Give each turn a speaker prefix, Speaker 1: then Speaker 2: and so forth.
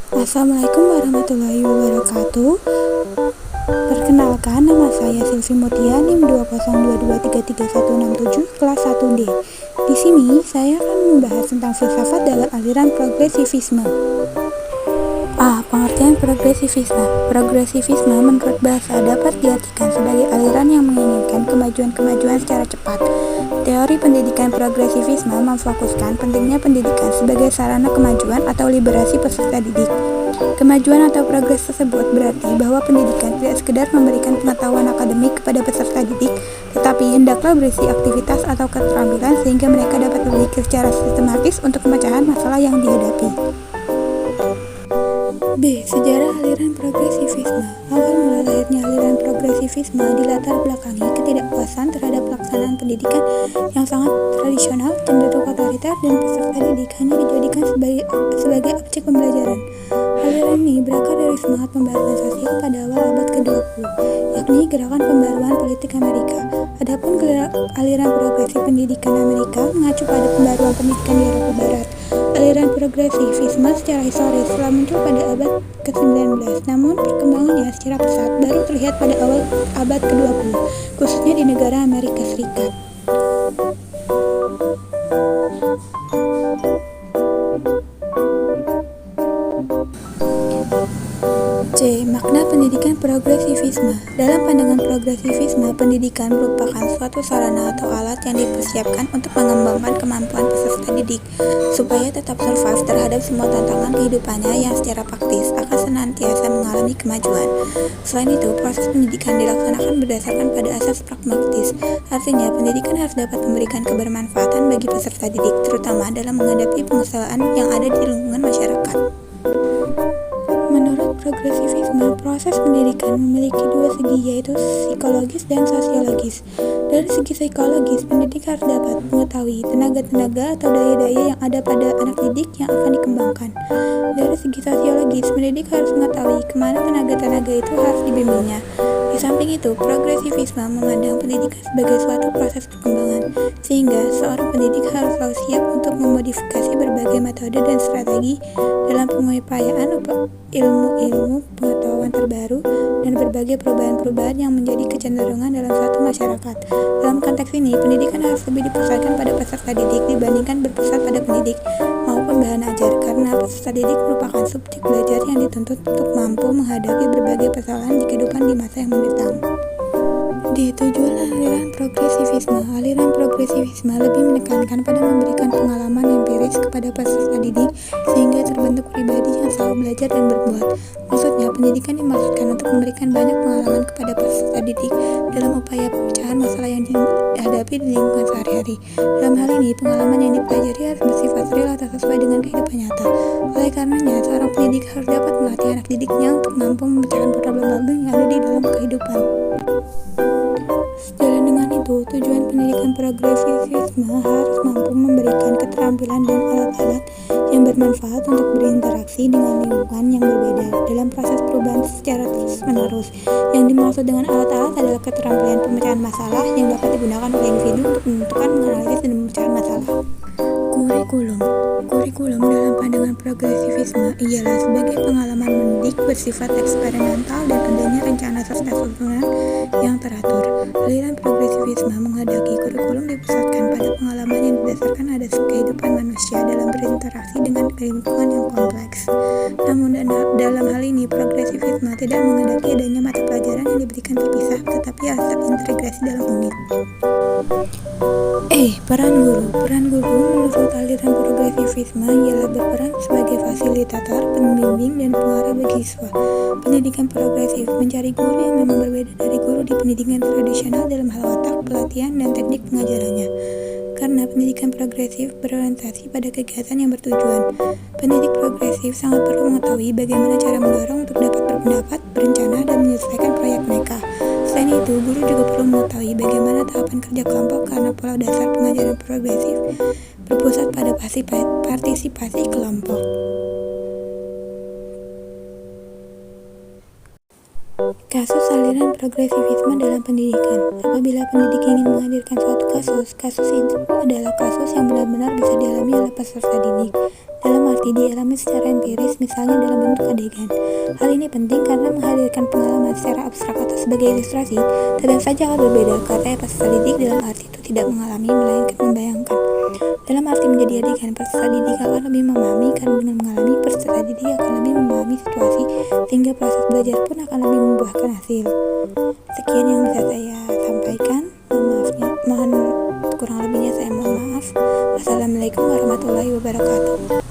Speaker 1: Assalamualaikum warahmatullahi wabarakatuh. Perkenalkan, nama saya Silvi Mutia, NIM 202233167, kelas 1D. Di sini saya akan membahas tentang filsafat dalam aliran progresivisme. Pengertian progresivisme. Progresivisme menurut bahasa dapat diartikan sebagai aliran yang menginginkan kemajuan secara cepat. Teori pendidikan progresivisme memfokuskan pentingnya pendidikan sebagai sarana kemajuan atau liberasi peserta didik. Kemajuan atau progres tersebut berarti bahwa pendidikan tidak sekedar memberikan pengetahuan akademik kepada peserta didik, tetapi hendaklah berisi aktivitas atau keterampilan sehingga mereka dapat berpikir secara sistematis untuk pemecahan masalah yang dihadapi. B. Sejarah aliran progresivisme. Awal mula lahirnya aliran progresivisme dilatar belakangi ketidakpuasan terhadap pelaksanaan pendidikan yang sangat tradisional, cenderung otoriter, dan peserta didik hanya dijadikan sebagai objek pembelajaran. Aliran ini berakar dari semangat pembaruan sosial pada awal abad ke-20, yakni gerakan pembaruan politik Amerika. Adapun aliran progresif pendidikan Amerika mengacu pada pembaruan pendidikan di Eropa Barat. Aliran progresivisme secara historis telah muncul pada abad ke-19, namun perkembangannya secara pesat baru terlihat pada awal abad ke-20, khususnya di negara Amerika Serikat. C. Makna pendidikan progresivisme. Dalam pandangan progresivisme, pendidikan merupakan suatu sarana atau alat yang dipersiapkan untuk mengembangkan kemampuan peserta didik supaya tetap survive terhadap semua tantangan kehidupannya yang secara praktis akan senantiasa mengalami kemajuan. Selain itu, proses pendidikan dilaksanakan berdasarkan pada asas pragmatis. Artinya, pendidikan harus dapat memberikan kebermanfaatan bagi peserta didik, terutama dalam menghadapi permasalahan yang ada di lingkungan masyarakat. Menurut progresivisme, proses pendidikan memiliki dua segi, yaitu psikologis dan sosiologis. Dari segi psikologis, pendidik harus dapat mengetahui tenaga-tenaga atau daya-daya yang ada pada anak didik yang akan dikembangkan. Dari segi sosiologis, pendidik harus mengetahui kemana tenaga-tenaga itu harus dibimbingnya. Di samping itu, progresivisme memandang pendidikan sebagai suatu proses perkembangan, sehingga seorang pendidik harus selalu siap untuk memodifikasi berbagai metode dan strategi dalam pengupayaan ilmu pengetahuan terbaru dan berbagai perubahan-perubahan yang menjadi kecenderungan dalam satu masyarakat. Dalam konteks ini, pendidikan harus lebih dipusatkan pada peserta didik dibandingkan berpusat pada pendidik maupun bahan ajar, karena peserta didik merupakan subjek belajar yang dituntut untuk mampu menghadapi berbagai persoalan di kehidupan di masa yang mendatang. D. Tujuan aliran progresivisme. Aliran progresivisme lebih menekankan pada memberikan pengalaman empiris kepada peserta didik sehingga terbentuk pribadi yang selalu belajar dan berbuat. Maksudnya, pendidikan dimaksudkan untuk memberikan banyak pengalaman kepada peserta didik dalam upaya pemecahan masalah yang dihadapi di lingkungan sehari-hari. Dalam hal ini, pengalaman yang dipelajari harus bersifat real atau sesuai dengan kehidupan nyata. Oleh karenanya, seorang pendidik harus dapat melatih anak didiknya untuk mampu memecahkan problem-problem yang ada di dalam kehidupan. Sejalan dengan itu, tujuan pendidikan progresivisme harus mampu memberikan keterampilan dan alat-alat yang bermanfaat untuk berinteraksi dengan lingkungan yang berbeda dalam proses perubahan secara terus-menerus. Yang dimaksud dengan alat-alat adalah keterampilan pemecahan masalah yang dapat digunakan oleh individu untuk menentukan, menganalisis, dan memecahan masalah. Kurikulum dalam pandangan progresivisme ialah sebagai pengalaman mendidik bersifat eksperimental dan adanya rencana serta susunan yang teratur. Aliran progresivisme menghendaki kurikulum dipusatkan pada pengalaman yang didasarkan atas kehidupan manusia dalam berinteraksi dengan lingkungan yang kompleks. Namun dalam hal ini, progresivisme tidak menghendaki adanya mata pelajaran yang diberikan terpisah, tetapi harus terintegrasi dalam unit. Peran guru menurut aliran progresivisme ialah berperan sebagai fasilitator, pembimbing, dan pengarah bagi siswa. Pendidikan progresif mencari guru yang memang berbeda dari guru di pendidikan tradisional dalam hal watak, pelatihan, dan teknik pengajarannya. Karena pendidikan progresif berorientasi pada kegiatan yang bertujuan, pendidik progresif sangat perlu mengetahui bagaimana cara mendorong untuk dapat berpendapat, berencana, dan menyelesaikan proyek mereka. Selain itu, guru juga perlu mengetahui bagaimana tahapan kerja kelompok karena pola dasar pengajaran progresif berpusat pada partisipasi kelompok. Kasus aliran progresivisme dalam pendidikan. Apabila pendidik ingin menghadirkan suatu kasus itu adalah kasus yang benar-benar bisa dialami oleh peserta didik. dalam arti dialami secara empiris, misalnya dalam bentuk adegan. Hal ini penting karena menghadirkan pengalaman secara abstrak atau sebagai ilustrasi tetap saja akan berbeda, karena peserta didik dalam arti itu tidak mengalami, melainkan membayangkan. Dalam arti menjadi adegan, peserta didik akan lebih memahami, karena dengan mengalami, peserta didik akan lebih memahami situasi, sehingga proses belajar pun akan lebih membuahkan hasil. Sekian yang bisa saya sampaikan. Mohon kurang lebihnya saya mohon maaf. Wassalamualaikum warahmatullahi wabarakatuh.